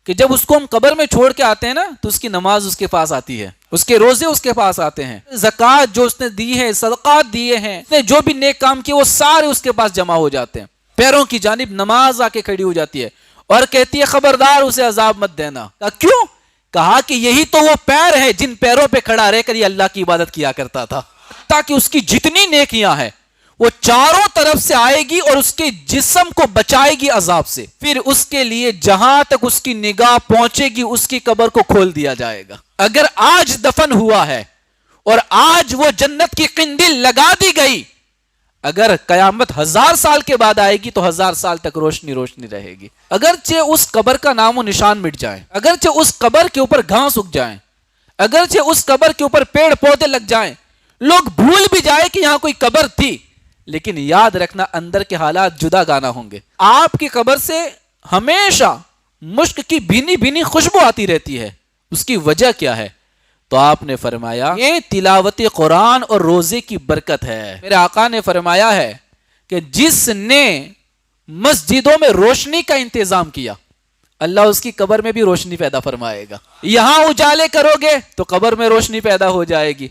کہ جب اس کو ہم قبر میں چھوڑ کے آتے ہیں نا تو اس کی نماز اس کے پاس آتی ہے، اس کے روزے اس کے پاس آتے ہیں، زکوٰۃ جو اس نے دی ہے، صدقات دیے ہیں، اس نے جو بھی نیک کام کیے وہ سارے اس کے پاس جمع ہو جاتے ہیں، پیروں کی جانب نماز آ کے کھڑی ہو جاتی ہے اور کہتی ہے خبردار اسے عذاب مت دینا۔ کیوں؟ کہا کہ یہی تو وہ پیر ہے جن پیروں پہ کھڑا رہ کر یہ اللہ کی عبادت کیا کرتا تھا، تاکہ اس کی جتنی نیکیاں ہیں وہ چاروں طرف سے آئے گی اور اس کے جسم کو بچائے گی عذاب سے، پھر اس کے لیے جہاں تک اس کی نگاہ پہنچے گی اس کی قبر کو کھول دیا جائے گا۔ اگر آج دفن ہوا ہے اور آج وہ جنت کی قندیل لگا دی گئی، اگر قیامت 1000 سال کے بعد آئے گی تو 1000 سال تک روشنی روشنی رہے گی، اگرچہ اس قبر کا نام و نشان مٹ جائے، اگرچہ اس قبر کے اوپر گھاس اگ جائیں، اگرچہ اس قبر کے اوپر پیڑ پودے لگ جائیں، لوگ بھول بھی جائے کہ یہاں کوئی قبر تھی، لیکن یاد رکھنا اندر کے حالات جدا گانا ہوں گے۔ آپ کی قبر سے ہمیشہ مشک کی بھینی بھینی خوشبو آتی رہتی ہے، اس کی وجہ کیا ہے؟ تو آپ نے فرمایا یہ تلاوت قرآن اور روزے کی برکت ہے۔ میرے آقا نے فرمایا ہے کہ جس نے مسجدوں میں روشنی کا انتظام کیا اللہ اس کی قبر میں بھی روشنی پیدا فرمائے گا۔ یہاں اجالے کرو گے تو قبر میں روشنی پیدا ہو جائے گی،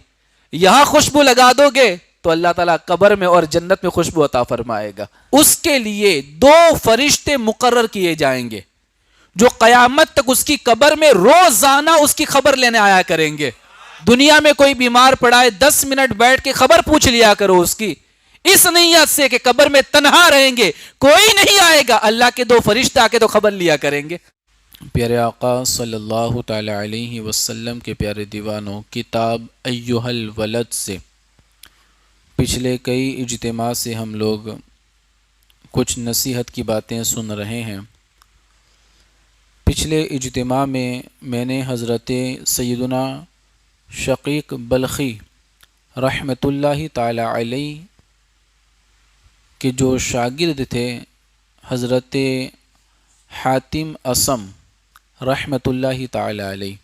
یہاں خوشبو لگا دو گے تو اللہ تعالیٰ قبر میں اور جنت میں خوشبو عطا فرمائے گا۔ اس کے لیے 2 فرشتے مقرر کیے جائیں گے جو قیامت تک اس کی قبر میں روزانہ اس کی خبر لینے آیا کریں گے۔ دنیا میں کوئی بیمار پڑا ہے 10 منٹ بیٹھ کے خبر پوچھ لیا کرو اس کی، اس نیت سے کہ قبر میں تنہا رہیں گے، کوئی نہیں آئے گا، اللہ کے 2 فرشتے آ کے تو خبر لیا کریں گے۔ پیارے آقا صلی اللہ تعالی علیہ وسلم کے پیارے دیوانوں، کتاب ایھا الولد سے پچھلے کئی اجتماع سے ہم لوگ کچھ نصیحت کی باتیں سن رہے ہیں۔ پچھلے اجتماع میں نے حضرت سیدنا شقیق بلخی رحمۃ اللہ تعالی علیہ کے جو شاگرد تھے حضرت حاتم اصم رحمۃ اللہ تعالی علیہ،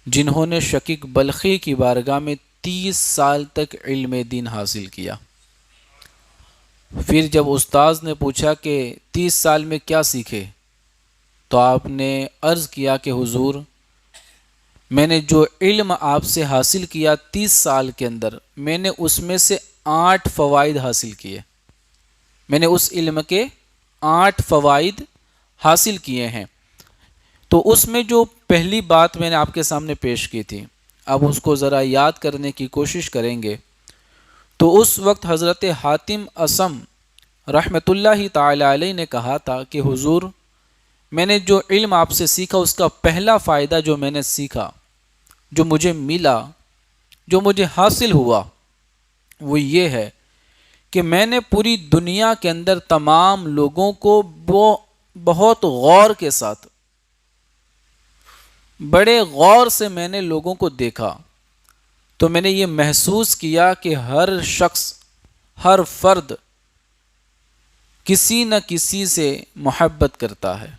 جنہوں نے شقیق بلخی کی بارگاہ میں 30 سال تک علم دین حاصل کیا۔ پھر جب استاذ نے پوچھا کہ 30 سال میں کیا سیکھے تو آپ نے عرض کیا کہ حضور میں نے جو علم آپ سے حاصل کیا 30 سال کے اندر، میں نے اس میں سے 8 فوائد حاصل کیے، میں نے اس علم کے 8 فوائد حاصل کیے ہیں۔ تو اس میں جو پہلی بات میں نے آپ کے سامنے پیش کی تھی، اب اس کو ذرا یاد کرنے کی کوشش کریں گے تو اس وقت حضرت حاتم اصم رحمۃ اللہ تعالی علیہ نے کہا تھا کہ حضور میں نے جو علم آپ سے سیکھا اس کا پہلا فائدہ جو میں نے سیکھا، جو مجھے ملا، جو مجھے حاصل ہوا، وہ یہ ہے کہ میں نے پوری دنیا کے اندر تمام لوگوں کو بہت غور کے ساتھ، بڑے غور سے میں نے لوگوں کو دیکھا تو میں نے یہ محسوس کیا کہ ہر شخص، ہر فرد کسی نہ کسی سے محبت کرتا ہے،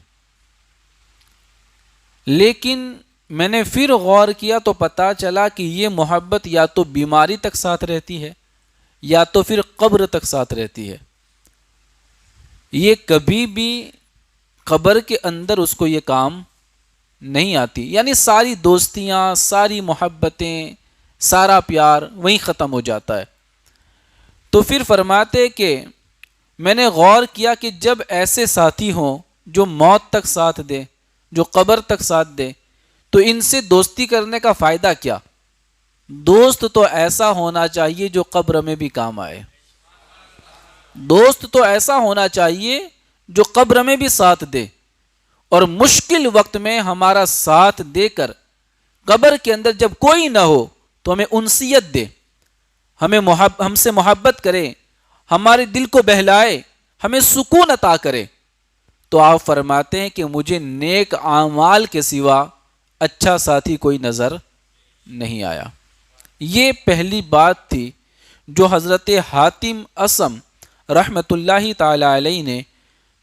لیکن میں نے پھر غور کیا تو پتہ چلا کہ یہ محبت یا تو بیماری تک ساتھ رہتی ہے یا تو پھر قبر تک ساتھ رہتی ہے، یہ کبھی بھی قبر کے اندر اس کو یہ کام نہیں آتی، یعنی ساری دوستیاں، ساری محبتیں، سارا پیار وہیں ختم ہو جاتا ہے۔ تو پھر فرماتے کہ میں نے غور کیا کہ جب ایسے ساتھی ہوں جو موت تک ساتھ دے، جو قبر تک ساتھ دے، تو ان سے دوستی کرنے کا فائدہ کیا؟ دوست تو ایسا ہونا چاہیے جو قبر میں بھی کام آئے، دوست تو ایسا ہونا چاہیے جو قبر میں بھی ساتھ دے اور مشکل وقت میں ہمارا ساتھ دے کر قبر کے اندر جب کوئی نہ ہو تو ہمیں انسیت دے، ہم سے محبت کرے، ہمارے دل کو بہلائے، ہمیں سکون عطا کرے۔ تو آپ فرماتے ہیں کہ مجھے نیک اعمال کے سوا اچھا ساتھی کوئی نظر نہیں آیا۔ یہ پہلی بات تھی جو حضرت حاتم اصم رحمۃ اللہ تعالی علیہ نے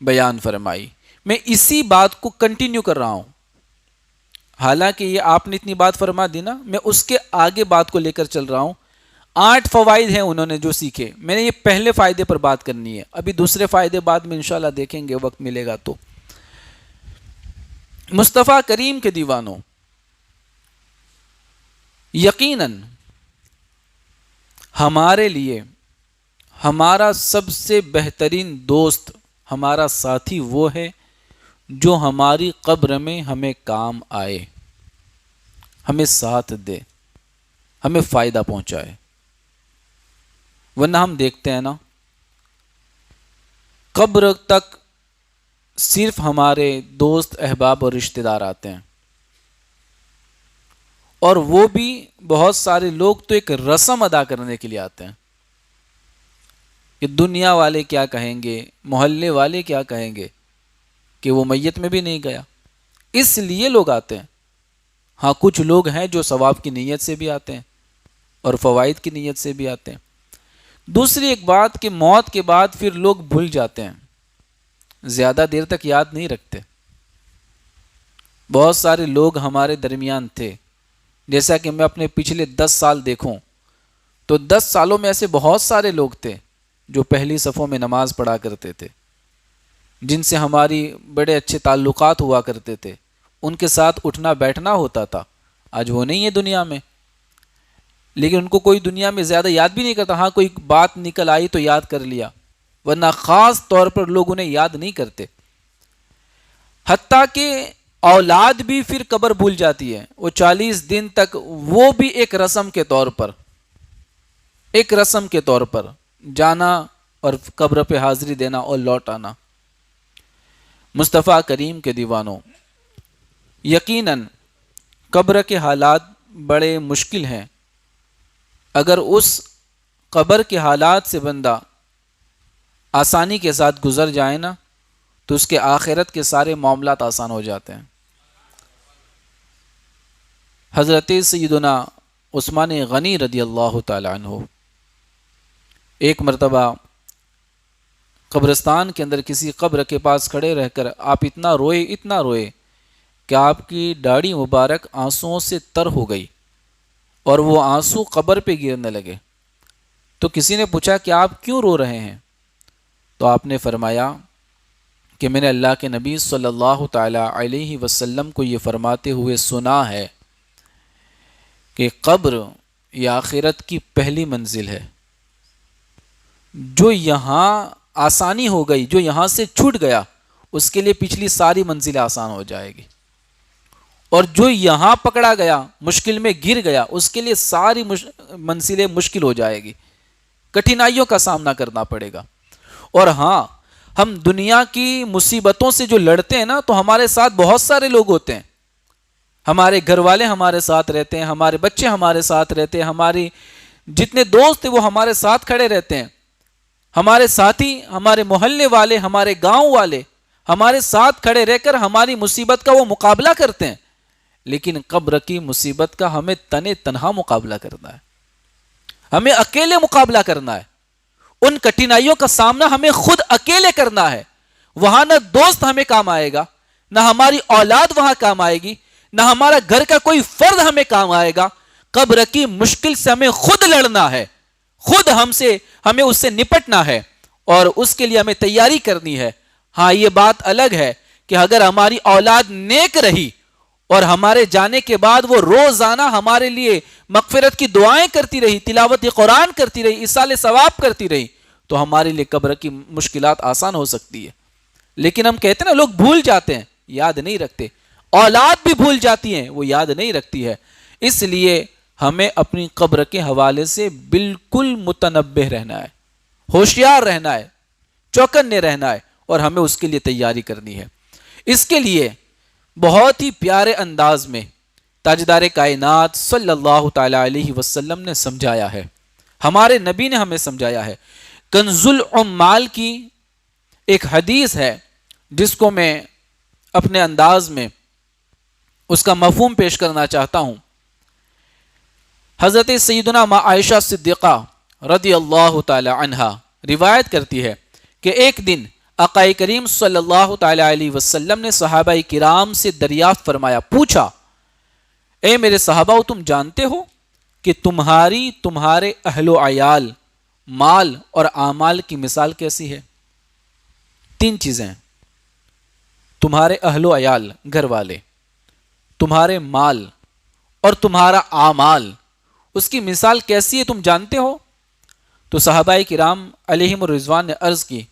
بیان فرمائی۔ میں اسی بات کو کنٹینیو کر رہا ہوں، حالانکہ یہ آپ نے اتنی بات فرما دی نا، میں اس کے آگے بات کو لے کر چل رہا ہوں۔ 8 فوائد ہیں انہوں نے جو سیکھے، میں نے یہ پہلے فائدے پر بات کرنی ہے، ابھی دوسرے فائدے بعد میں انشاءاللہ دیکھیں گے وقت ملے گا تو۔ مصطفیٰ کریم کے دیوانوں، یقیناً ہمارے لیے ہمارا سب سے بہترین دوست، ہمارا ساتھی وہ ہے جو ہماری قبر میں ہمیں کام آئے، ہمیں ساتھ دے، ہمیں فائدہ پہنچائے۔ ورنہ ہم دیکھتے ہیں نا، قبر تک صرف ہمارے دوست احباب اور رشتہ دار آتے ہیں، اور وہ بھی بہت سارے لوگ تو ایک رسم ادا کرنے کے لیے آتے ہیں کہ دنیا والے کیا کہیں گے، محلے والے کیا کہیں گے کہ وہ میت میں بھی نہیں گیا، اس لیے لوگ آتے ہیں۔ ہاں کچھ لوگ ہیں جو ثواب کی نیت سے بھی آتے ہیں اور فوائد کی نیت سے بھی آتے ہیں۔ دوسری ایک بات کہ موت کے بعد پھر لوگ بھول جاتے ہیں، زیادہ دیر تک یاد نہیں رکھتے۔ بہت سارے لوگ ہمارے درمیان تھے، جیسا کہ میں اپنے پچھلے 10 سال دیکھوں تو 10 سالوں میں ایسے بہت سارے لوگ تھے جو پہلی صفوں میں نماز پڑھا کرتے تھے، جن سے ہماری بڑے اچھے تعلقات ہوا کرتے تھے، ان کے ساتھ اٹھنا بیٹھنا ہوتا تھا۔ آج وہ نہیں ہے دنیا میں، لیکن ان کو کوئی دنیا میں زیادہ یاد بھی نہیں کرتا۔ ہاں کوئی بات نکل آئی تو یاد کر لیا، ورنہ خاص طور پر لوگ انہیں یاد نہیں کرتے۔ حتیٰ کہ اولاد بھی پھر قبر بھول جاتی ہے، وہ 40 دن تک وہ بھی ایک رسم کے طور پر جانا اور قبر پہ حاضری دینا اور لوٹ آنا۔ مصطفیٰ کریم کے دیوانوں، یقیناً قبر کے حالات بڑے مشکل ہیں۔ اگر اس قبر کے حالات سے بندہ آسانی کے ساتھ گزر جائے نا تو اس کے آخرت کے سارے معاملات آسان ہو جاتے ہیں۔ حضرت سیدنا عثمان غنی رضی اللہ تعالی عنہ ایک مرتبہ قبرستان کے اندر کسی قبر کے پاس کھڑے رہ کر آپ اتنا روئے کہ آپ کی داڑھی مبارک آنسوؤں سے تر ہو گئی اور وہ آنسو قبر پہ گرنے لگے۔ تو کسی نے پوچھا کہ آپ کیوں رو رہے ہیں؟ تو آپ نے فرمایا کہ میں نے اللہ کے نبی صلی اللہ تعالی علیہ وسلم کو یہ فرماتے ہوئے سنا ہے کہ قبر یہ آخرت کی پہلی منزل ہے، جو یہاں آسانی ہو گئی، جو یہاں سے چھوٹ گیا، اس کے لیے پچھلی ساری منزلیں آسان ہو جائے گی، اور جو یہاں پکڑا گیا، مشکل میں گر گیا، اس کے لیے ساری منزلیں مشکل ہو جائے گی، کٹھنائیوں کا سامنا کرنا پڑے گا۔ اور ہاں، ہم دنیا کی مصیبتوں سے جو لڑتے ہیں نا، تو ہمارے ساتھ بہت سارے لوگ ہوتے ہیں، ہمارے گھر والے ہمارے ساتھ رہتے ہیں، ہمارے بچے ہمارے ساتھ رہتے ہیں، ہماری جتنے دوست ہیں وہ ہمارے ساتھ کھڑے رہتے ہیں، ہمارے ساتھی، ہمارے محلے والے، ہمارے گاؤں والے ہمارے ساتھ کھڑے رہ کر ہماری مصیبت کا وہ مقابلہ کرتے ہیں، لیکن قبر کی مصیبت کا ہمیں تنہا مقابلہ کرنا ہے، ہمیں اکیلے مقابلہ کرنا ہے۔ ان کٹھنائیوں کا سامنا ہمیں خود اکیلے کرنا ہے۔ وہاں نہ دوست ہمیں کام آئے گا، نہ ہماری اولاد وہاں کام آئے گی، نہ ہمارا گھر کا کوئی فرد ہمیں کام آئے گا۔ قبر کی مشکل سے ہمیں خود لڑنا ہے، خود ہمیں اس سے نپٹنا ہے، اور اس کے لیے ہمیں تیاری کرنی ہے۔ ہاں یہ بات الگ ہے کہ اگر ہماری اولاد نیک رہی اور ہمارے جانے کے بعد وہ روزانہ ہمارے لیے مغفرت کی دعائیں کرتی رہی، تلاوت قرآن کرتی رہی، ایصال ثواب کرتی رہی، تو ہمارے لیے قبر کی مشکلات آسان ہو سکتی ہے۔ لیکن ہم کہتے ہیں نا، لوگ بھول جاتے ہیں، یاد نہیں رکھتے، اولاد بھی بھول جاتی ہیں، وہ یاد نہیں رکھتی ہے۔ اس لیے ہمیں اپنی قبر کے حوالے سے بالکل متنبہ رہنا ہے، ہوشیار رہنا ہے، چوکنے رہنا ہے، اور ہمیں اس کے لیے تیاری کرنی ہے۔ اس کے لیے بہت ہی پیارے انداز میں تاجدار کائنات صلی اللہ تعالی علیہ وسلم نے سمجھایا ہے، ہمارے نبی نے ہمیں سمجھایا ہے۔ کنز العمال کی ایک حدیث ہے جس کو میں اپنے انداز میں اس کا مفہوم پیش کرنا چاہتا ہوں۔ حضرت سیدنا ماں عائشہ صدیقہ رضی اللہ تعالی عنہا روایت کرتی ہے کہ ایک دن آقا کریم صلی اللہ تعالی علیہ وسلم نے صحابہ کرام سے دریافت فرمایا، پوچھا، اے میرے صحابہ، تم جانتے ہو کہ تمہارے اہل و عیال، مال اور اعمال کی مثال کیسی ہے؟ 3 چیزیں ہیں۔ تمہارے اہل و عیال گھر والے، تمہارے مال اور تمہارا اعمال، اس کی مثال کیسی ہے تم جانتے ہو؟ تو صحابہ کرام علیہم الرضوان نے عرض کی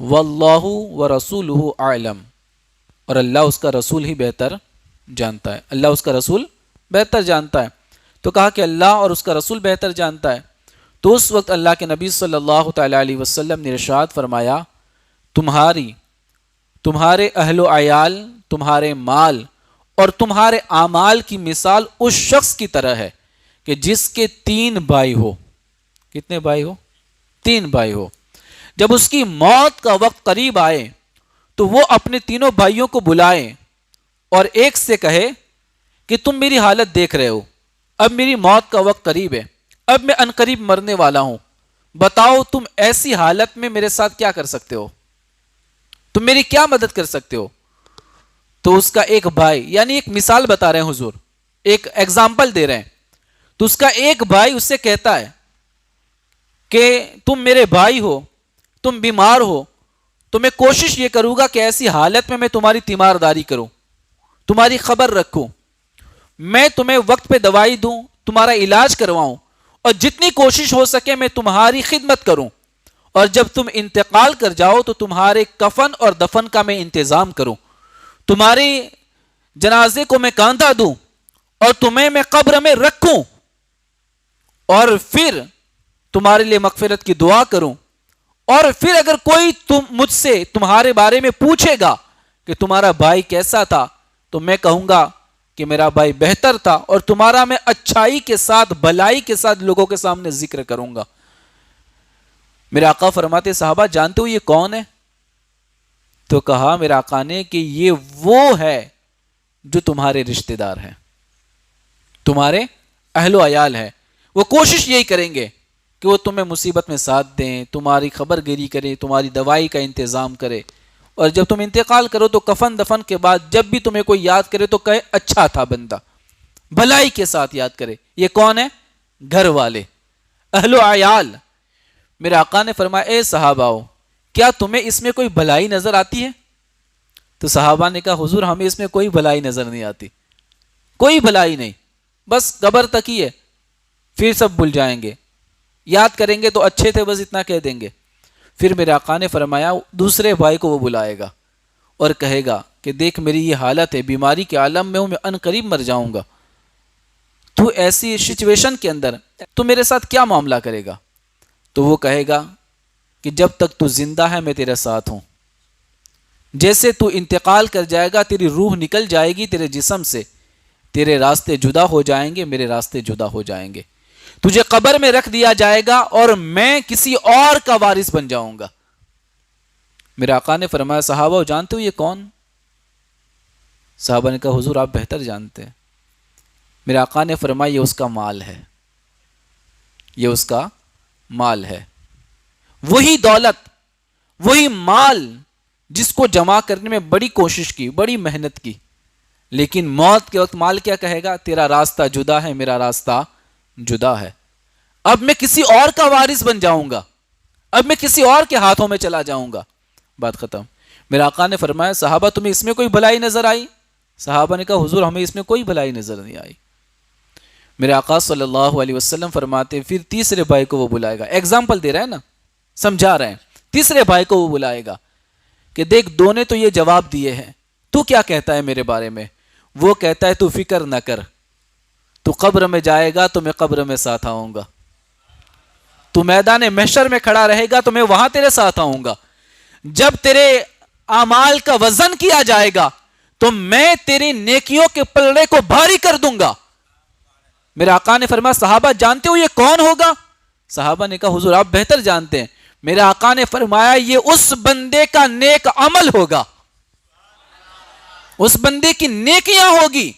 واللہ ورسولہ اعلم، اور اللہ اس کا رسول ہی بہتر جانتا ہے، اللہ اس کا رسول بہتر جانتا ہے۔ تو کہا کہ اللہ اور اس کا رسول بہتر جانتا ہے۔ تو اس وقت اللہ کے نبی صلی اللہ تعالی علیہ وسلم نے ارشاد فرمایا تمہارے اہل و عیال، تمہارے مال اور تمہارے اعمال کی مثال اس شخص کی طرح ہے کہ جس کے 3 بھائی ہو۔ کتنے بھائی ہو؟ 3 بھائی ہو۔ جب اس کی موت کا وقت قریب آئے تو وہ اپنے تینوں بھائیوں کو بلائے اور ایک سے کہے کہ تم میری حالت دیکھ رہے ہو، اب میری موت کا وقت قریب ہے، اب میں عنقریب مرنے والا ہوں، بتاؤ تم ایسی حالت میں میرے ساتھ کیا کر سکتے ہو، تم میری کیا مدد کر سکتے ہو؟ تو اس کا ایک بھائی، یعنی ایک مثال بتا رہے ہیں حضور، ایک ایگزامپل دے رہے ہیں، تو اس کا ایک بھائی اس سے کہتا ہے کہ تم میرے بھائی ہو، تم بیمار ہو، تو میں کوشش یہ کروں گا کہ ایسی حالت میں تمہاری تیمارداری کروں، تمہاری خبر رکھوں، میں تمہیں وقت پہ دوائی دوں، تمہارا علاج کرواؤں، اور جتنی کوشش ہو سکے میں تمہاری خدمت کروں، اور جب تم انتقال کر جاؤ تو تمہارے کفن اور دفن کا میں انتظام کروں، تمہارے جنازے کو میں کاندھا دوں اور تمہیں میں قبر میں رکھوں، اور پھر تمہارے لیے مغفرت کی دعا کروں، اور پھر اگر کوئی مجھ سے تمہارے بارے میں پوچھے گا کہ تمہارا بھائی کیسا تھا تو میں کہوں گا کہ میرا بھائی بہتر تھا، اور تمہارا میں اچھائی کے ساتھ، بھلائی کے ساتھ لوگوں کے سامنے ذکر کروں گا۔ میرے آقا فرماتے صحابہ جانتے ہو یہ کون ہے؟ تو کہا میرے آقا نے کہ یہ وہ ہے جو تمہارے رشتہ دار ہیں، تمہارے اہل و عیال ہے، وہ کوشش یہی کریں گے کہ وہ تمہیں مصیبت میں ساتھ دیں، تمہاری خبر گیری کریں، تمہاری دوائی کا انتظام کرے، اور جب تم انتقال کرو تو کفن دفن کے بعد جب بھی تمہیں کوئی یاد کرے تو کہے اچھا تھا بندہ، بھلائی کے ساتھ یاد کرے۔ یہ کون ہے؟ گھر والے، اہل و عیال۔ میرے آقا نے فرمایا اے صحاباؤ کیا تمہیں اس میں کوئی بھلائی نظر آتی ہے؟ تو صحابہ نے کہا حضور ہمیں اس میں کوئی بھلائی نظر نہیں آتی، کوئی بھلائی نہیں، بس قبر تک ہی ہے، پھر سب بھول جائیں گے، یاد کریں گے تو اچھے تھے بس اتنا کہہ دیں گے۔ پھر میرے آقا نے فرمایا دوسرے بھائی کو وہ بلائے گا اور کہے گا کہ دیکھ میری یہ حالت ہے، بیماری کے عالم میں ہوں، میں عنقریب مر جاؤں گا، تو ایسی سچویشن کے اندر تو میرے ساتھ کیا معاملہ کرے گا؟ تو وہ کہے گا کہ جب تک تو زندہ ہے میں تیرے ساتھ ہوں، جیسے تو انتقال کر جائے گا تیری روح نکل جائے گی تیرے جسم سے، تیرے راستے جدا ہو جائیں گے، میرے راستے جدا ہو جائیں گے، تجھے قبر میں رکھ دیا جائے گا اور میں کسی اور کا وارث بن جاؤں گا۔ میرے آقا نے فرمایا صحابہ جانتے ہو یہ کون؟ صحابہ نے کہا حضور آپ بہتر جانتے ہیں۔ میرے آقا نے فرمایا یہ اس کا مال ہے، یہ اس کا مال ہے، وہی دولت، وہی مال جس کو جمع کرنے میں بڑی کوشش کی، بڑی محنت کی، لیکن موت کے وقت مال کیا کہے گا؟ تیرا راستہ جدا ہے، میرا راستہ جدا ہے، اب میں کسی اور کا وارث بن جاؤں گا، اب میں کسی اور کے ہاتھوں میں چلا جاؤں گا، بات ختم۔ میرے آقا نے فرمایا صحابہ تمہیں اس میں کوئی بھلائی نظر آئی؟ صحابہ نے کہا حضور ہمیں اس میں کوئی بھلائی نظر نہیں آئی۔ میرے آقا صلی اللہ علیہ وسلم فرماتے پھر تیسرے بھائی کو وہ بلائے گا، ایگزامپل دے رہے ہیں نا، سمجھا رہے ہیں، تیسرے بھائی کو وہ بلائے گا کہ دیکھ دو نے تو یہ جواب دیے ہیں، تو کیا کہتا ہے میرے بارے میں؟ وہ کہتا ہے تو فکر نہ کر، تو قبر میں جائے گا تو میں قبر میں ساتھ آؤں گا، تو میدان محشر میں کھڑا رہے گا تو میں وہاں تیرے ساتھ آؤں گا، جب تیرے اعمال کا وزن کیا جائے گا تو میں تیری نیکیوں کے پلڑے کو بھاری کر دوں گا۔ میرے آقا نے فرمایا صحابہ جانتے ہو یہ کون ہوگا؟ صحابہ نے کہا حضور آپ بہتر جانتے ہیں۔ میرے آقا نے فرمایا یہ اس بندے کا نیک عمل ہوگا، اس بندے کی نیکیاں ہوگی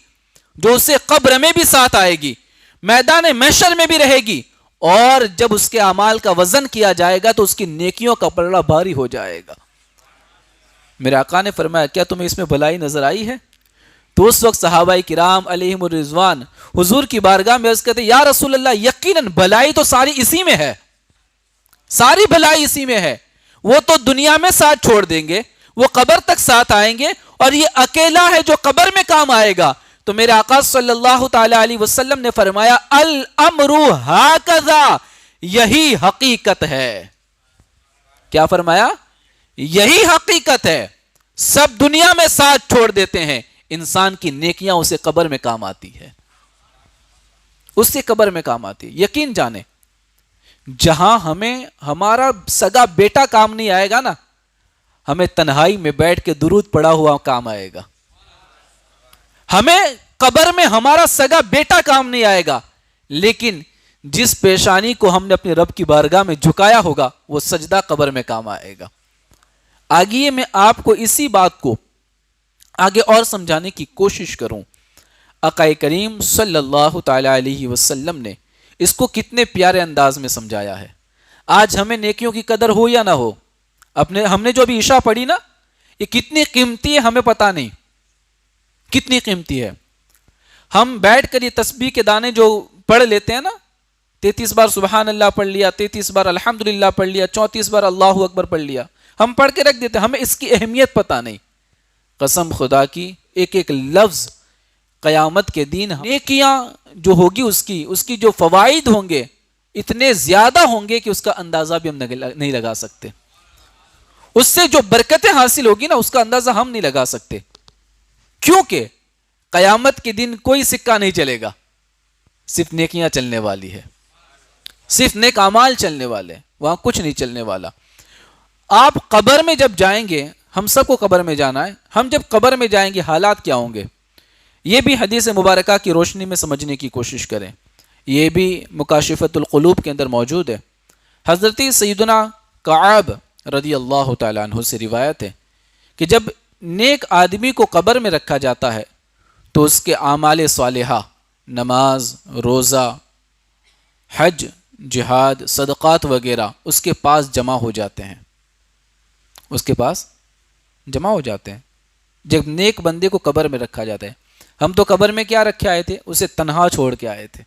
جو اسے قبر میں بھی ساتھ آئے گی، میدان محشر میں بھی رہے گی، اور جب اس کے اعمال کا وزن کیا جائے گا تو اس کی نیکیوں کا پلڑا بھاری ہو جائے گا۔ میرے آقا نے فرمایا کیا تمہیں اس میں بھلائی نظر آئی ہے؟ تو اس وقت صحابہ کرام علیہم الرضوان حضور کی بارگاہ میں عرض کرتے یا رسول اللہ یقیناً بھلائی تو ساری اسی میں ہے، ساری بھلائی اسی میں ہے، وہ تو دنیا میں ساتھ چھوڑ دیں گے، وہ قبر تک ساتھ آئیں گے، اور یہ اکیلا ہے جو قبر میں کام آئے گا. تو میرے آقا صلی اللہ تعالی علیہ وسلم نے فرمایا الامر ہاکذا، یہی حقیقت ہے. کیا فرمایا؟ یہی حقیقت ہے. سب دنیا میں ساتھ چھوڑ دیتے ہیں، انسان کی نیکیاں اسے قبر میں کام آتی ہے، اس سے قبر میں کام آتی ہے. یقین جانیں، جہاں ہمیں ہمارا سگا بیٹا کام نہیں آئے گا نا، ہمیں تنہائی میں بیٹھ کے درود پڑا ہوا کام آئے گا. ہمیں قبر میں ہمارا سگا بیٹا کام نہیں آئے گا، لیکن جس پیشانی کو ہم نے اپنے رب کی بارگاہ میں جھکایا ہوگا وہ سجدہ قبر میں کام آئے گا. آگے میں آپ کو اسی بات کو آگے اور سمجھانے کی کوشش کروں. آقا کریم صلی اللہ تعالی علیہ وسلم نے اس کو کتنے پیارے انداز میں سمجھایا ہے. آج ہمیں نیکیوں کی قدر ہو یا نہ ہو، ہم نے جو ابھی عشاء پڑھی نا، یہ کتنی قیمتی ہے ہمیں پتہ نہیں کتنی قیمتی ہے. ہم بیٹھ کر یہ تسبیح کے دانے جو پڑھ لیتے ہیں نا، 33 بار سبحان اللہ پڑھ لیا، 33 بار الحمدللہ پڑھ لیا، 34 بار اللہ اکبر پڑھ لیا، ہم پڑھ کے رکھ دیتے ہیں، ہمیں اس کی اہمیت پتہ نہیں. قسم خدا کی ایک ایک لفظ قیامت کے دن نیکیاں جو ہوگی اس کی جو فوائد ہوں گے اتنے زیادہ ہوں گے کہ اس کا اندازہ بھی ہم نہیں لگا سکتے. اس سے جو برکتیں حاصل ہوگی نا، اس کا اندازہ ہم نہیں لگا سکتے. کیونکہ قیامت کے دن کوئی سکہ نہیں چلے گا، صرف نیکیاں چلنے والی ہے، صرف نیک اعمال چلنے والے، وہاں کچھ نہیں چلنے والا. آپ قبر میں جب جائیں گے، ہم سب کو قبر میں جانا ہے، ہم جب قبر میں جائیں گے حالات کیا ہوں گے، یہ بھی حدیث مبارکہ کی روشنی میں سمجھنے کی کوشش کریں. یہ بھی مکاشفۃ القلوب کے اندر موجود ہے. حضرت سیدنا کعب رضی اللہ تعالیٰ عنہ سے روایت ہے کہ جب نیک آدمی کو قبر میں رکھا جاتا ہے تو اس کے اعمال صالحہ، نماز، روزہ، حج، جہاد، صدقات وغیرہ اس کے پاس جمع ہو جاتے ہیں، اس کے پاس جمع ہو جاتے ہیں. جب نیک بندے کو قبر میں رکھا جاتا ہے، ہم تو قبر میں کیا رکھے آئے تھے؟ اسے تنہا چھوڑ کے آئے تھے،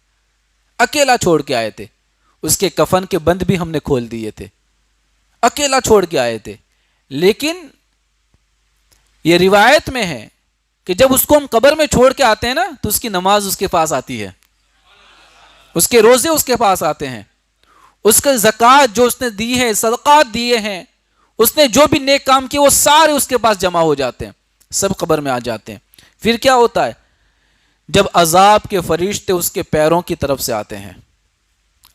اکیلا چھوڑ کے آئے تھے. اس کے کفن کے بند بھی ہم نے کھول دیے تھے، اکیلا چھوڑ کے آئے تھے. لیکن یہ روایت میں ہے کہ جب اس کو ہم قبر میں چھوڑ کے آتے ہیں نا، تو اس کی نماز اس کے پاس آتی ہے، اس کے روزے اس کے پاس آتے ہیں، اس کا زکوٰۃ جو اس نے دی ہے، صدقات دیے ہیں، اس نے جو بھی نیک کام کیے وہ سارے اس کے پاس جمع ہو جاتے ہیں، سب قبر میں آ جاتے ہیں. پھر کیا ہوتا ہے؟ جب عذاب کے فرشتے اس کے پیروں کی طرف سے آتے ہیں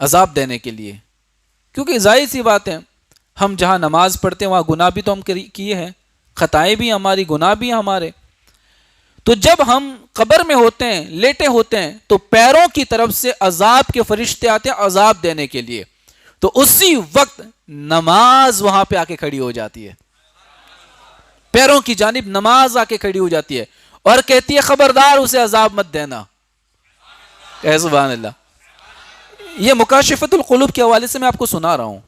عذاب دینے کے لیے، کیونکہ ظاہر سی بات ہے، ہم جہاں نماز پڑھتے ہیں وہاں گناہ بھی تو ہم کیے ہیں، خطائیں بھی ہماری، گناہ بھی ہمارے. تو جب ہم قبر میں ہوتے ہیں، لیٹے ہوتے ہیں، تو پیروں کی طرف سے عذاب کے فرشتے آتے ہیں عذاب دینے کے لیے. تو اسی وقت نماز وہاں پہ آ کے کھڑی ہو جاتی ہے، پیروں کی جانب نماز آ کے کھڑی ہو جاتی ہے اور کہتی ہے خبردار اسے عذاب مت دینا. اے سبحان اللہ. یہ مکاشفۃ القلوب کے حوالے سے میں آپ کو سنا رہا ہوں.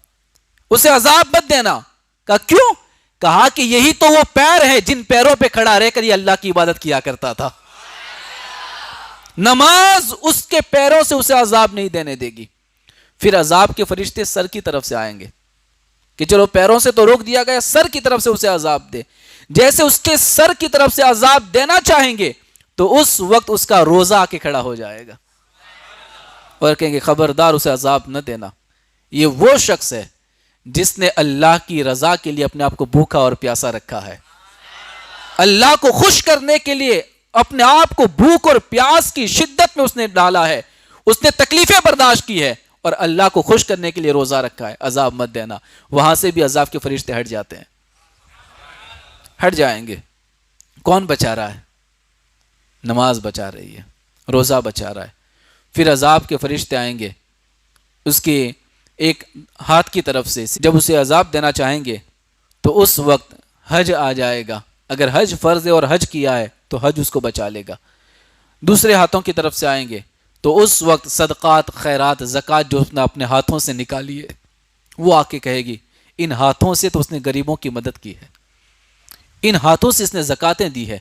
اسے عذاب مت دینا. کہا کیوں؟ کہا کہ یہی تو وہ پیر ہے جن پیروں پہ کھڑا رہ کر یہ اللہ کی عبادت کیا کرتا تھا. نماز اس کے پیروں سے اسے عذاب نہیں دینے دے گی. پھر عذاب کے فرشتے سر کی طرف سے آئیں گے کہ چلو پیروں سے تو روک دیا گیا، سر کی طرف سے اسے عذاب دے. جیسے اس کے سر کی طرف سے عذاب دینا چاہیں گے تو اس وقت اس کا روزہ آ کے کھڑا ہو جائے گا اور کہیں گے خبردار اسے عذاب نہ دینا. یہ وہ شخص ہے جس نے اللہ کی رضا کے لیے اپنے آپ کو بھوکا اور پیاسا رکھا ہے، اللہ کو خوش کرنے کے لیے اپنے آپ کو بھوک اور پیاس کی شدت میں اس نے ڈالا ہے، اس نے تکلیفیں برداشت کی ہے اور اللہ کو خوش کرنے کے لیے روزہ رکھا ہے. عذاب مت دینا. وہاں سے بھی عذاب کے فرشتے ہٹ جاتے ہیں، ہٹ جائیں گے. کون بچا رہا ہے؟ نماز بچا رہی ہے، روزہ بچا رہا ہے. پھر عذاب کے فرشتے آئیں گے اس کے ایک ہاتھ کی طرف سے، جب اسے عذاب دینا چاہیں گے تو اس وقت حج آ جائے گا. اگر حج فرض ہے اور حج کیا ہے تو حج اس کو بچا لے گا. دوسرے ہاتھوں کی طرف سے آئیں گے تو اس وقت صدقات، خیرات، زکوٰۃ جو اس نے اپنے ہاتھوں سے نکالی ہے وہ آ کے کہے گی ان ہاتھوں سے تو اس نے غریبوں کی مدد کی ہے، ان ہاتھوں سے اس نے زکاتیں دی ہے،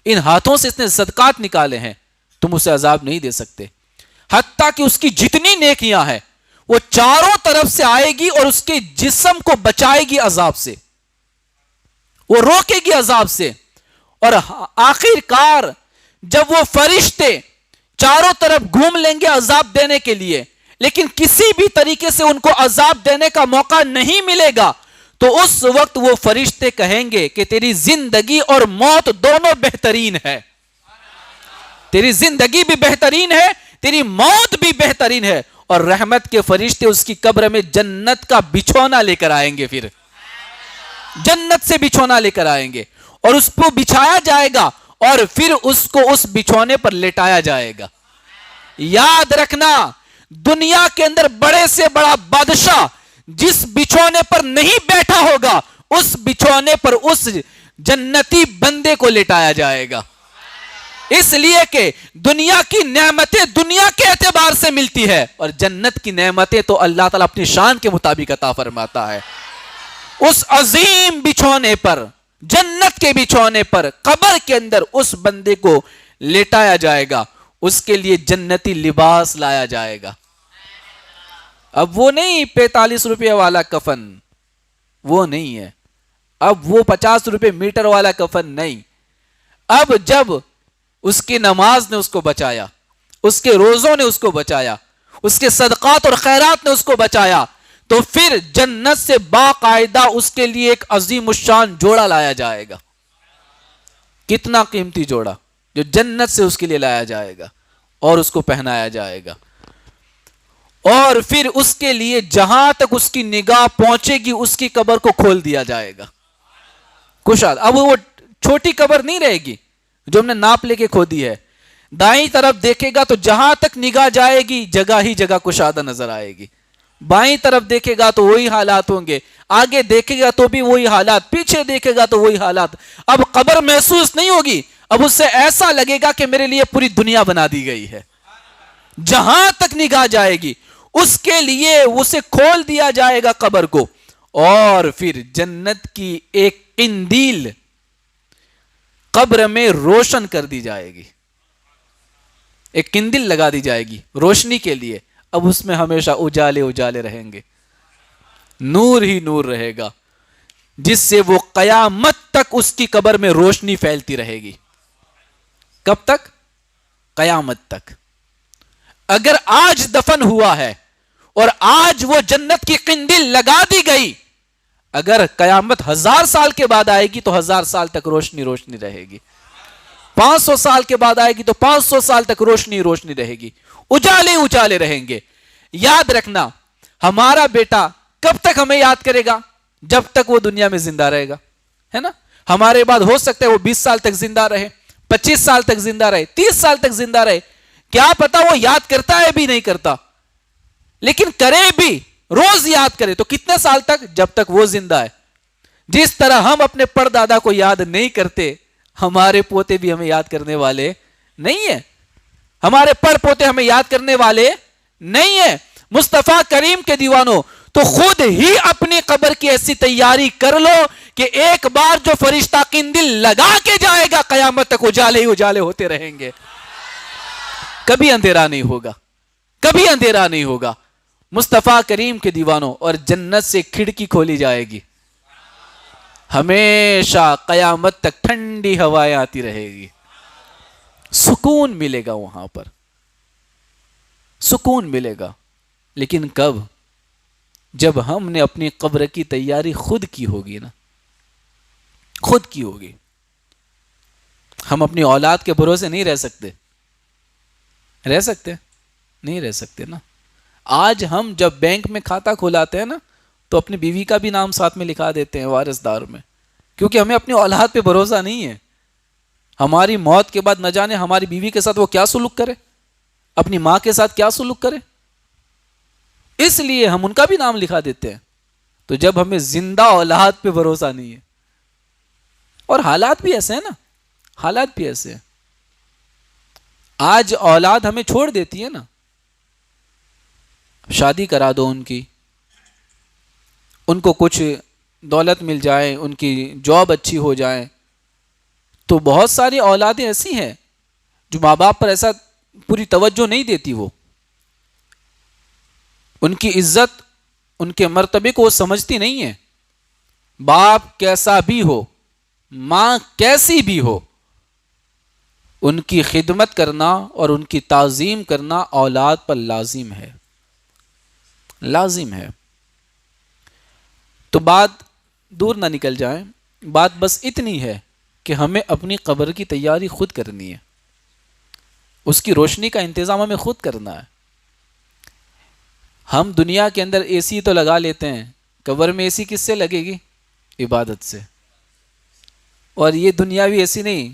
ان ہاتھوں سے اس نے صدقات نکالے ہیں، تم اسے عذاب نہیں دے سکتے. حتیٰ کہ اس کی جتنی نیکیاں ہیں وہ چاروں طرف سے آئے گی اور اس کے جسم کو بچائے گی عذاب سے. وہ روکے گی عذاب سے. اور آخر کار جب وہ فرشتے چاروں طرف گھوم لیں گے عذاب دینے کے لیے، لیکن کسی بھی طریقے سے ان کو عذاب دینے کا موقع نہیں ملے گا، تو اس وقت وہ فرشتے کہیں گے کہ تیری زندگی اور موت دونوں بہترین ہے. تیری زندگی بھی بہترین ہے، تیری موت بھی بہترین ہے. اور رحمت کے فرشتے اس کی قبر میں جنت کا بچھونا لے کر آئیں گے، پھر جنت سے بچھونا لے کر آئیں گے اور اس کو بچھایا جائے گا اور پھر اس کو اس بچھونے پر لٹایا جائے گا. یاد رکھنا، دنیا کے اندر بڑے سے بڑا بادشاہ جس بچھونے پر نہیں بیٹھا ہوگا، اس بچھونے پر اس جنتی بندے کو لٹایا جائے گا. اس لیے کہ دنیا کی نعمتیں دنیا کے اعتبار سے ملتی ہے، اور جنت کی نعمتیں تو اللہ تعالیٰ اپنی شان کے مطابق عطا فرماتا ہے. اس عظیم بچھونے پر، جنت کے بچھونے پر قبر کے اندر اس بندے کو لٹایا جائے گا. اس کے لیے جنتی لباس لایا جائے گا. اب وہ نہیں 45 روپے والا کفن، وہ نہیں ہے. اب وہ 50 روپے میٹر والا کفن نہیں. اب جب اس کی نماز نے اس کو بچایا، اس کے روزوں نے اس کو بچایا، اس کے صدقات اور خیرات نے اس کو بچایا، تو پھر جنت سے باقاعدہ اس کے لیے ایک عظیم الشان جوڑا لایا جائے گا. کتنا قیمتی جوڑا جو جنت سے اس کے لیے لایا جائے گا اور اس کو پہنایا جائے گا. اور پھر اس کے لیے جہاں تک اس کی نگاہ پہنچے گی اس کی قبر کو کھول دیا جائے گا. کشاد، اب وہ چھوٹی قبر نہیں رہے گی جو ہم نے ناپ لے کے کھودی ہے. دائیں طرف دیکھے گا تو جہاں تک نگاہ جائے گی جگہ ہی جگہ کشادہ نظر آئے گی. بائیں طرف دیکھے گا تو وہی حالات ہوں گے، آگے دیکھے گا تو بھی وہی حالات، پیچھے دیکھے گا تو وہی حالات. اب قبر محسوس نہیں ہوگی، اب اس سے ایسا لگے گا کہ میرے لیے پوری دنیا بنا دی گئی ہے. جہاں تک نگاہ جائے گی اس کے لیے اسے کھول دیا جائے گا قبر کو، اور پھر جنت کی ایک قندیل قبر میں روشن کر دی جائے گی. ایک قندیل لگا دی جائے گی روشنی کے لیے. اب اس میں ہمیشہ اجالے اجالے رہیں گے، نور ہی نور رہے گا، جس سے وہ قیامت تک اس کی قبر میں روشنی پھیلتی رہے گی. کب تک؟ قیامت تک. اگر آج دفن ہوا ہے اور آج وہ جنت کی قندیل لگا دی گئی، اگر قیامت 1000 سال کے بعد آئے گی تو 1000 سال تک روشنی روشنی رہے گی. 500 سال کے بعد آئے گی تو 500 سال تک روشنی روشنی رہے گی، اجالے اجالے رہیں گے. یاد رکھنا، ہمارا بیٹا کب تک ہمیں یاد کرے گا؟ جب تک وہ دنیا میں زندہ رہے گا، ہے نا. ہمارے بعد ہو سکتا ہے وہ 20 سال تک زندہ رہے، 25 سال تک زندہ رہے، 30 سال تک زندہ رہے. کیا پتا وہ یاد کرتا ہے بھی نہیں کرتا، لیکن کرے بھی، روز یاد کرے تو کتنے سال تک؟ جب تک وہ زندہ ہے. جس طرح ہم اپنے پردادا کو یاد نہیں کرتے، ہمارے پوتے بھی ہمیں یاد کرنے والے نہیں ہیں، ہمارے پر پوتے ہمیں یاد کرنے والے نہیں ہیں. مصطفیٰ کریم کے دیوانوں، تو خود ہی اپنی قبر کی ایسی تیاری کر لو کہ ایک بار جو فرشتہ قندیل لگا کے جائے گا قیامت تک اجالے ہی اجالے ہوتے رہیں گے. کبھی اندھیرا نہیں ہوگا، کبھی اندھیرا نہیں ہوگا. مصطفیٰ کریم کے دیوانوں، اور جنت سے کھڑکی کھولی جائے گی، ہمیشہ قیامت تک ٹھنڈی ہوائیں آتی رہے گی. سکون ملے گا وہاں پر، سکون ملے گا. لیکن کب؟ جب ہم نے اپنی قبر کی تیاری خود کی ہوگی نا، خود کی ہوگی. ہم اپنی اولاد کے بھروسے نہیں رہ سکتے. رہ سکتے؟ نہیں رہ سکتے نا. آج ہم جب بینک میں کھاتا کھلاتے ہیں نا تو اپنی بیوی کا بھی نام ساتھ میں لکھا دیتے ہیں وارث دار میں، کیونکہ ہمیں اپنی اولاد پہ بھروسہ نہیں ہے. ہماری موت کے بعد نہ جانے ہماری بیوی کے ساتھ وہ کیا سلوک کرے، اپنی ماں کے ساتھ کیا سلوک کرے، اس لیے ہم ان کا بھی نام لکھا دیتے ہیں. تو جب ہمیں زندہ اولاد پہ بھروسہ نہیں ہے، اور حالات بھی ایسے ہیں نا، حالات بھی ایسے ہیں. آج اولاد ہمیں چھوڑ دیتی ہے نا، شادی کرا دو ان کی، ان کو کچھ دولت مل جائے، ان کی جاب اچھی ہو جائے، تو بہت ساری اولادیں ایسی ہیں جو ماں باپ پر ایسا پوری توجہ نہیں دیتی. وہ ان کی عزت، ان کے مرتبے کو وہ سمجھتی نہیں ہے. باپ کیسا بھی ہو، ماں کیسی بھی ہو، ان کی خدمت کرنا اور ان کی تعظیم کرنا اولاد پر لازم ہے، لازم ہے۔ تو بات دور نہ نکل جائیں، بات بس اتنی ہے کہ ہمیں اپنی قبر کی تیاری خود کرنی ہے، اس کی روشنی کا انتظام ہمیں خود کرنا ہے۔ ہم دنیا کے اندر اے سی تو لگا لیتے ہیں، قبر میں اے سی کس سے لگے گی؟ عبادت سے۔ اور یہ دنیاوی اے سی نہیں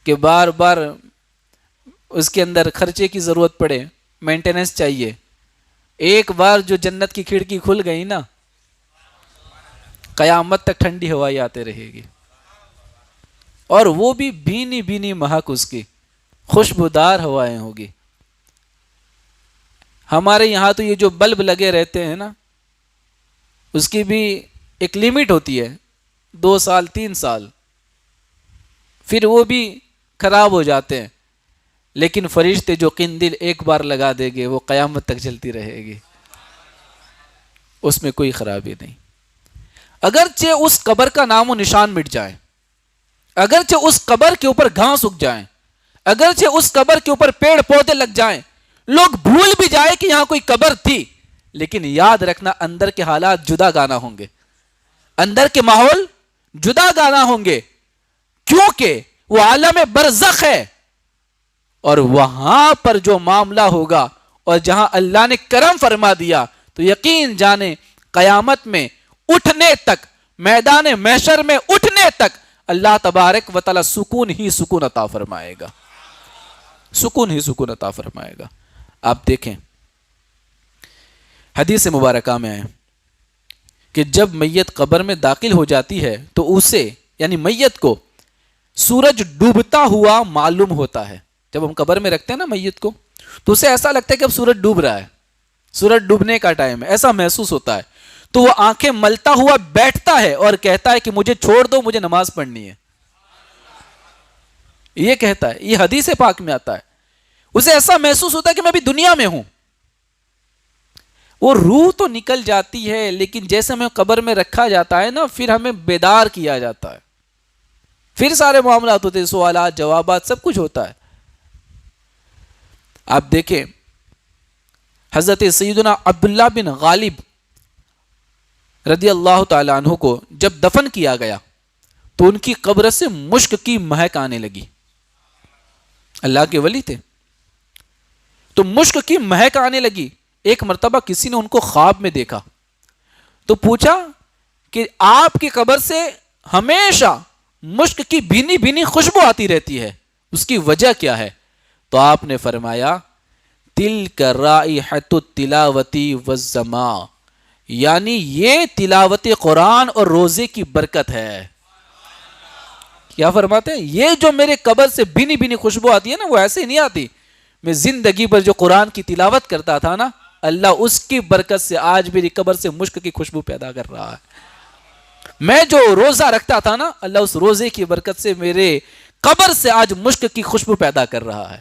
کہ بار بار اس کے اندر خرچے کی ضرورت پڑے، مینٹیننس چاہیے۔ ایک بار جو جنت کی کھڑکی کھل گئی نا، قیامت تک ٹھنڈی ہوائیں آتے رہے گی، اور وہ بھی بھینی بھینی مہک، اس کی خوشبودار ہوائیں ہوگی۔ ہمارے یہاں تو یہ جو بلب لگے رہتے ہیں نا، اس کی بھی ایک لیمٹ ہوتی ہے، 2 سال 3 سال، پھر وہ بھی خراب ہو جاتے ہیں۔ لیکن فرشتے جو قندیل ایک بار لگا دیں گے وہ قیامت تک جلتی رہے گی، اس میں کوئی خرابی نہیں۔ اگرچہ اس قبر کا نام و نشان مٹ جائے، اگرچہ اس قبر کے اوپر گھاس اگ جائیں، اگرچہ اس قبر کے اوپر پیڑ پودے لگ جائیں، لوگ بھول بھی جائے کہ یہاں کوئی قبر تھی، لیکن یاد رکھنا اندر کے حالات جدا گانا ہوں گے، اندر کے ماحول جدا گانا ہوں گے، کیونکہ وہ عالم برزخ ہے، اور وہاں پر جو معاملہ ہوگا اور جہاں اللہ نے کرم فرما دیا تو یقین جانے قیامت میں اٹھنے تک، میدان محشر میں اٹھنے تک اللہ تبارک و تعالی سکون ہی سکون عطا فرمائے گا، سکون ہی سکون عطا فرمائے گا۔ آپ دیکھیں حدیث مبارکہ میں ہے کہ جب میت قبر میں داخل ہو جاتی ہے تو اسے یعنی میت کو سورج ڈوبتا ہوا معلوم ہوتا ہے۔ جب ہم قبر میں رکھتے ہیں نا میت کو تو اسے ایسا لگتا ہے کہ اب سورج ڈوب رہا ہے، سورج ڈوبنے کا ٹائم ہے، ایسا محسوس ہوتا ہے۔ تو وہ آنکھیں ملتا ہوا بیٹھتا ہے اور کہتا ہے کہ مجھے چھوڑ دو، مجھے نماز پڑھنی ہے، یہ کہتا ہے، یہ حدیث پاک میں آتا ہے۔ اسے ایسا محسوس ہوتا ہے کہ میں بھی دنیا میں ہوں۔ وہ روح تو نکل جاتی ہے، لیکن جیسے ہمیں قبر میں رکھا جاتا ہے نا، پھر ہمیں بیدار کیا جاتا ہے، پھر سارے معاملات ہوتے ہیں، سوالات جوابات سب کچھ ہوتا ہے۔ آپ دیکھیں حضرت سیدنا عبداللہ بن غالب رضی اللہ تعالی عنہ کو جب دفن کیا گیا تو ان کی قبر سے مشک کی مہک آنے لگی، اللہ کے ولی تھے، تو مشک کی مہک آنے لگی۔ ایک مرتبہ کسی نے ان کو خواب میں دیکھا تو پوچھا کہ آپ کی قبر سے ہمیشہ مشک کی بھینی بھینی خوشبو آتی رہتی ہے، اس کی وجہ کیا ہے؟ تو آپ نے فرمایا تلک رائحۃ التلاوۃ والسماع، یعنی یہ تلاوت قرآن اور روزے کی برکت ہے۔ کیا فرماتے ہیں؟ یہ جو میرے قبر سے بھینی بھینی خوشبو آتی ہے نا، وہ ایسے ہی نہیں آتی، میں زندگی پر جو قرآن کی تلاوت کرتا تھا نا، اللہ اس کی برکت سے آج میری قبر سے مشک کی خوشبو پیدا کر رہا ہے۔ میں جو روزہ رکھتا تھا نا، اللہ اس روزے کی برکت سے میرے قبر سے آج مشک کی خوشبو پیدا کر رہا ہے۔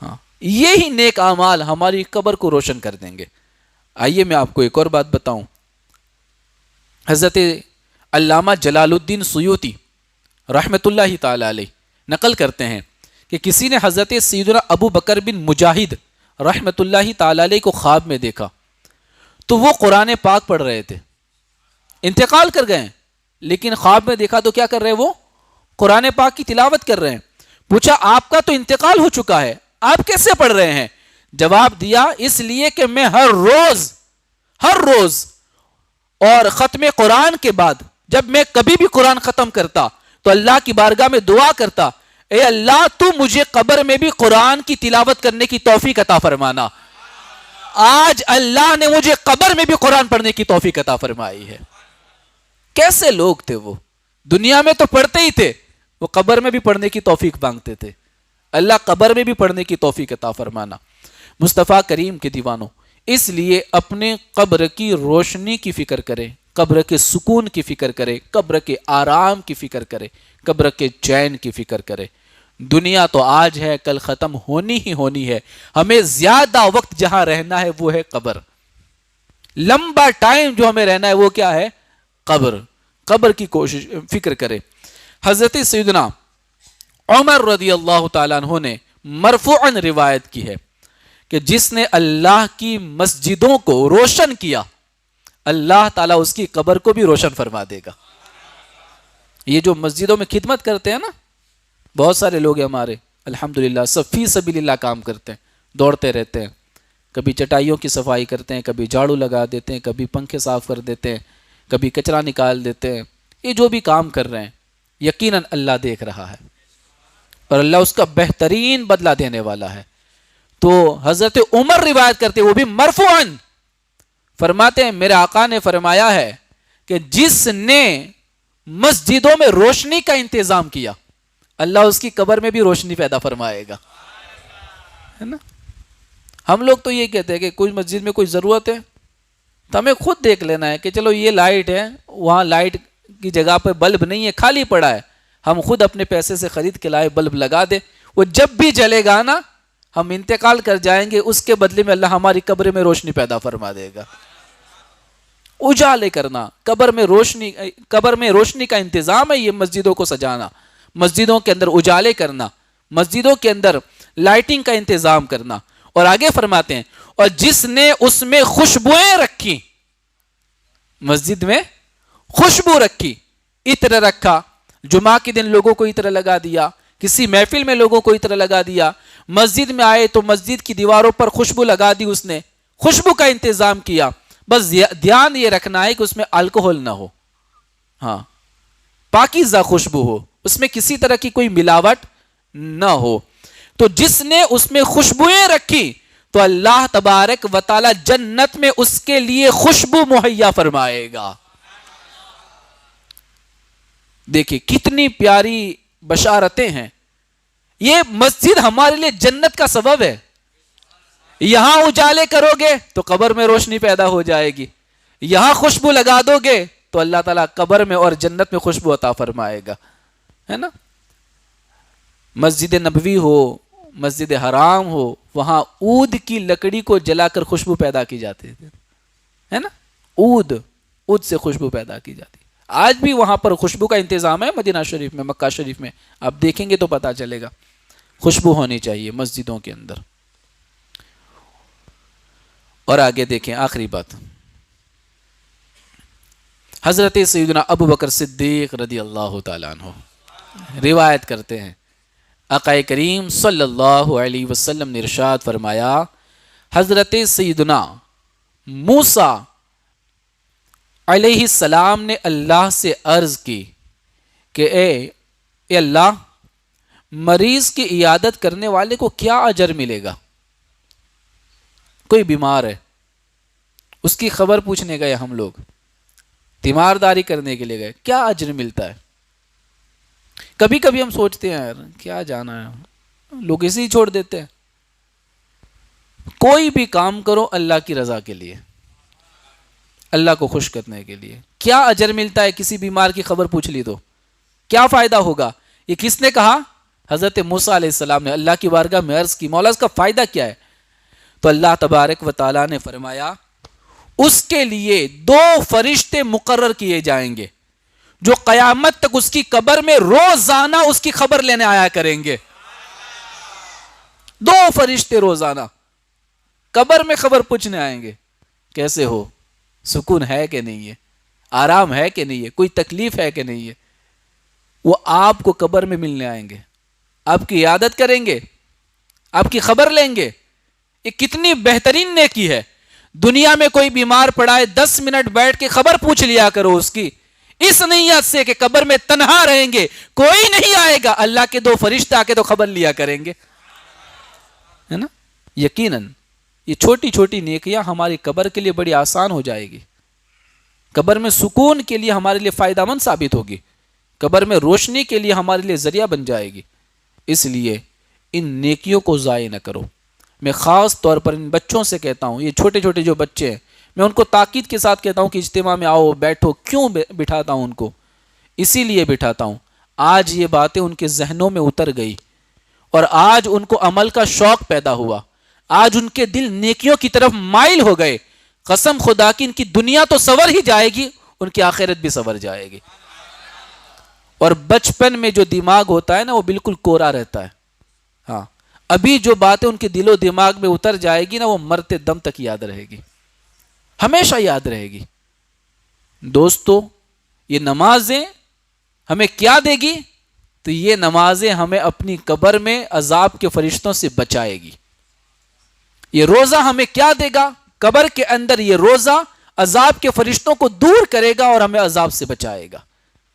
ہاں، یہی نیک اعمال ہماری قبر کو روشن کر دیں گے۔ آئیے میں آپ کو ایک اور بات بتاؤں۔ حضرت علامہ جلال الدین سیوطی رحمت اللہ تعالی علیہ نقل کرتے ہیں کہ کسی نے حضرت سیدنا ابو بکر بن مجاہد رحمت اللہ تعالی علیہ کو خواب میں دیکھا تو وہ قرآن پاک پڑھ رہے تھے، انتقال کر گئے لیکن خواب میں دیکھا تو کیا کر رہے ہیں؟ وہ قرآن پاک کی تلاوت کر رہے ہیں۔ پوچھا آپ کا تو انتقال ہو چکا ہے، آپ کیسے پڑھ رہے ہیں؟ جواب دیا اس لیے کہ میں ہر روز اور ختم قرآن کے بعد جب میں کبھی بھی قرآن ختم کرتا تو اللہ کی بارگاہ میں دعا کرتا، اے اللہ تو مجھے قبر میں بھی قرآن کی تلاوت کرنے کی توفیق عطا فرمانا۔ آج اللہ نے مجھے قبر میں بھی قرآن پڑھنے کی توفیق عطا فرمائی ہے۔ کیسے لوگ تھے وہ؟ دنیا میں تو پڑھتے ہی تھے، وہ قبر میں بھی پڑھنے کی توفیق مانگتے تھے۔ اللہ قبر میں بھی پڑھنے کی توفیق عطا فرمانا۔ مصطفیٰ کریم کے دیوانوں، اس لیے اپنے قبر کی روشنی کی فکر کریں، قبر کے سکون کی فکر کرے، قبر کے آرام کی فکر کرے، قبر کے چین کی فکر کرے۔ دنیا تو آج ہے، کل ختم ہونی ہی ہونی ہے۔ ہمیں زیادہ وقت جہاں رہنا ہے وہ ہے قبر۔ لمبا ٹائم جو ہمیں رہنا ہے وہ کیا ہے؟ قبر۔ قبر کی کوشش فکر کرے. حضرت سیدنا عمر رضی اللہ تعالیٰ عنہ نے مرفوعاً روایت کی ہے کہ جس نے اللہ کی مسجدوں کو روشن کیا اللہ تعالیٰ اس کی قبر کو بھی روشن فرما دے گا. یہ جو مسجدوں میں خدمت کرتے ہیں نا، بہت سارے لوگ ہیں ہمارے الحمدللہ سب فی سبیل اللہ کام کرتے ہیں، دوڑتے رہتے ہیں، کبھی چٹائیوں کی صفائی کرتے ہیں، کبھی جھاڑو لگا دیتے ہیں، کبھی پنکھے صاف کر دیتے ہیں، کبھی کچرا نکال دیتے ہیں. یہ جو بھی کام کر رہے ہیں یقیناً اللہ دیکھ رہا ہے اور اللہ اس کا بہترین بدلہ دینے والا ہے. تو حضرت عمر روایت کرتے وہ بھی مرفوعاً فرماتے ہیں میرے آقا نے فرمایا ہے کہ جس نے مسجدوں میں روشنی کا انتظام کیا اللہ اس کی قبر میں بھی روشنی پیدا فرمائے گا. ہے نا؟ ہم لوگ تو یہ کہتے ہیں کہ کوئی مسجد میں کوئی ضرورت ہے تو ہمیں خود دیکھ لینا ہے کہ چلو یہ لائٹ ہے، وہاں لائٹ کی جگہ پہ بلب نہیں ہے، خالی پڑا ہے، ہم خود اپنے پیسے سے خرید کے لائے بلب لگا دے، وہ جب بھی جلے گا نا ہم انتقال کر جائیں گے، اس کے بدلے میں اللہ ہماری قبر میں روشنی پیدا فرما دے گا. اجالے کرنا، قبر میں روشنی کا انتظام ہے. یہ مسجدوں کو سجانا، مسجدوں کے اندر اجالے کرنا، مسجدوں کے اندر لائٹنگ کا انتظام کرنا. اور آگے فرماتے ہیں اور جس نے اس میں خوشبوئیں رکھی، مسجد میں خوشبو رکھی، عطر رکھا، جمعہ کے دن لوگوں کو عطر لگا دیا، کسی محفل میں لوگوں کو عطر لگا دیا، مسجد میں آئے تو مسجد کی دیواروں پر خوشبو لگا دی، اس نے خوشبو کا انتظام کیا. بس دھیان یہ رکھنا ہے کہ اس میں الکوہل نہ ہو، ہاں پاکیزہ خوشبو ہو، اس میں کسی طرح کی کوئی ملاوٹ نہ ہو. تو جس نے اس میں خوشبوئیں رکھی تو اللہ تبارک و تعالی جنت میں اس کے لیے خوشبو مہیا فرمائے گا. دیکھیں کتنی پیاری بشارتیں ہیں. یہ مسجد ہمارے لیے جنت کا سبب ہے. یہاں اجالے کرو گے تو قبر میں روشنی پیدا ہو جائے گی، یہاں خوشبو لگا دو گے تو اللہ تعالیٰ قبر میں اور جنت میں خوشبو عطا فرمائے گا. ہے نا؟ مسجد نبوی ہو، مسجد حرام ہو، وہاں عود کی لکڑی کو جلا کر خوشبو پیدا کی جاتی ہے نا، عود سے خوشبو پیدا کی جاتی. آج بھی وہاں پر خوشبو کا انتظام ہے مدینہ شریف میں، مکہ شریف میں، آپ دیکھیں گے تو پتا چلے گا. خوشبو ہونی چاہیے مسجدوں کے اندر. اور آگے دیکھیں آخری بات، حضرت سیدنا ابو بکر صدیق رضی اللہ تعالیٰ عنہ روایت کرتے ہیں آقا کریم صلی اللہ علیہ وسلم نے ارشاد فرمایا، حضرت سیدنا موسیٰ علیہ السلام نے اللہ سے عرض کی کہ اے اللہ، مریض کی عیادت کرنے والے کو کیا اجر ملے گا؟ کوئی بیمار ہے، اس کی خبر پوچھنے گئے ہم لوگ، تیمارداری کرنے کے لیے گئے، کیا اجر ملتا ہے؟ کبھی کبھی ہم سوچتے ہیں یار کیا جانا ہے، لوگ اسی چھوڑ دیتے ہیں. کوئی بھی کام کرو اللہ کی رضا کے لیے، اللہ کو خوش کرنے کے لیے. کیا اجر ملتا ہے؟ کسی بیمار کی خبر پوچھ لی تو کیا فائدہ ہوگا؟ یہ کس نے کہا؟ حضرت موسیٰ علیہ السلام نے اللہ کی بارگاہ میں عرض کی، مولا اس کا فائدہ کیا ہے؟ تو اللہ تبارک و تعالیٰ نے فرمایا اس کے لیے 2 فرشتے مقرر کیے جائیں گے جو قیامت تک اس کی قبر میں روزانہ اس کی خبر لینے آیا کریں گے. 2 فرشتے روزانہ قبر میں خبر پوچھنے آئیں گے، کیسے ہو، سکون ہے کہ نہیں ہے، آرام ہے کہ نہیں ہے، کوئی تکلیف ہے کہ نہیں ہے. وہ آپ کو قبر میں ملنے آئیں گے، آپ کی عیادت کریں گے، آپ کی خبر لیں گے. یہ کتنی بہترین نیکی ہے. دنیا میں کوئی بیمار پڑا ہے 10 منٹ بیٹھ کے خبر پوچھ لیا کرو اس کی، اس نیت سے کہ قبر میں تنہا رہیں گے، کوئی نہیں آئے گا، اللہ کے 2 فرشتے آ کے تو خبر لیا کریں گے. ہے نا؟ یقیناً یہ چھوٹی چھوٹی نیکیاں ہماری قبر کے لیے بڑی آسان ہو جائے گی، قبر میں سکون کے لیے ہمارے لیے فائدہ مند ثابت ہوگی، قبر میں روشنی کے لیے ہمارے لیے ذریعہ بن جائے گی. اس لیے ان نیکیوں کو ضائع نہ کرو. میں خاص طور پر ان بچوں سے کہتا ہوں، یہ چھوٹے چھوٹے جو بچے ہیں، میں ان کو تاکید کے ساتھ کہتا ہوں کہ اجتماع میں آؤ، بیٹھو. کیوں بٹھاتا ہوں ان کو؟ اسی لیے بٹھاتا ہوں آج یہ باتیں ان کے ذہنوں میں اتر گئی اور آج ان کو عمل کا شوق پیدا ہوا، آج ان کے دل نیکیوں کی طرف مائل ہو گئے. قسم خدا کی ان کی دنیا تو سنور ہی جائے گی ان کی آخرت بھی سنور جائے گی. اور بچپن میں جو دماغ ہوتا ہے نا وہ بالکل کورا رہتا ہے. ہاں ابھی جو باتیں ان کے دل و دماغ میں اتر جائے گی نا وہ مرتے دم تک یاد رہے گی, ہمیشہ یاد رہے گی. دوستو یہ نمازیں ہمیں کیا دے گی؟ تو یہ نمازیں ہمیں اپنی قبر میں عذاب کے فرشتوں سے بچائے گی. یہ روزہ ہمیں کیا دے گا؟ قبر کے اندر یہ روزہ عذاب کے فرشتوں کو دور کرے گا اور ہمیں عذاب سے بچائے گا.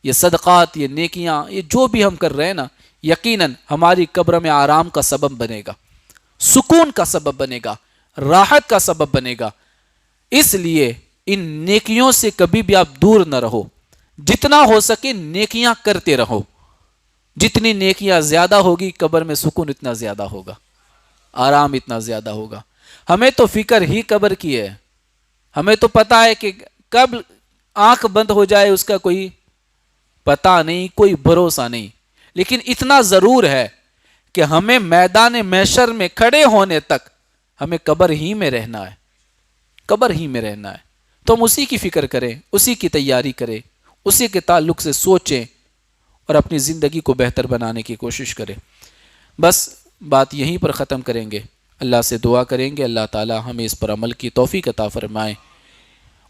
یہ صدقات, یہ نیکیاں, یہ جو بھی ہم کر رہے ہیں نا, یقیناً ہماری قبر میں آرام کا سبب بنے گا, سکون کا سبب بنے گا, راحت کا سبب بنے گا. اس لیے ان نیکیوں سے کبھی بھی آپ دور نہ رہو, جتنا ہو سکے نیکیاں کرتے رہو. جتنی نیکیاں زیادہ ہوگی قبر میں سکون اتنا زیادہ ہوگا, آرام اتنا زیادہ ہوگا. ہمیں تو فکر ہی قبر کی ہے, ہمیں تو پتا ہے کہ کب آنکھ بند ہو جائے اس کا کوئی پتا نہیں, کوئی بھروسہ نہیں. لیکن اتنا ضرور ہے کہ ہمیں میدان محشر میں کھڑے ہونے تک ہمیں قبر ہی میں رہنا ہے, قبر ہی میں رہنا ہے. تو ہم اسی کی فکر کریں, اسی کی تیاری کریں, اسی کے تعلق سے سوچیں اور اپنی زندگی کو بہتر بنانے کی کوشش کریں. بس بات یہیں پر ختم کریں گے. اللہ سے دعا کریں گے اللہ تعالی ہمیں اس پر عمل کی توفیق عطا فرمائے,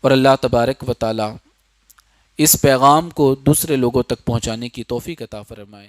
اور اللہ تبارک و تعالی اس پیغام کو دوسرے لوگوں تک پہنچانے کی توفیق عطا فرمائے.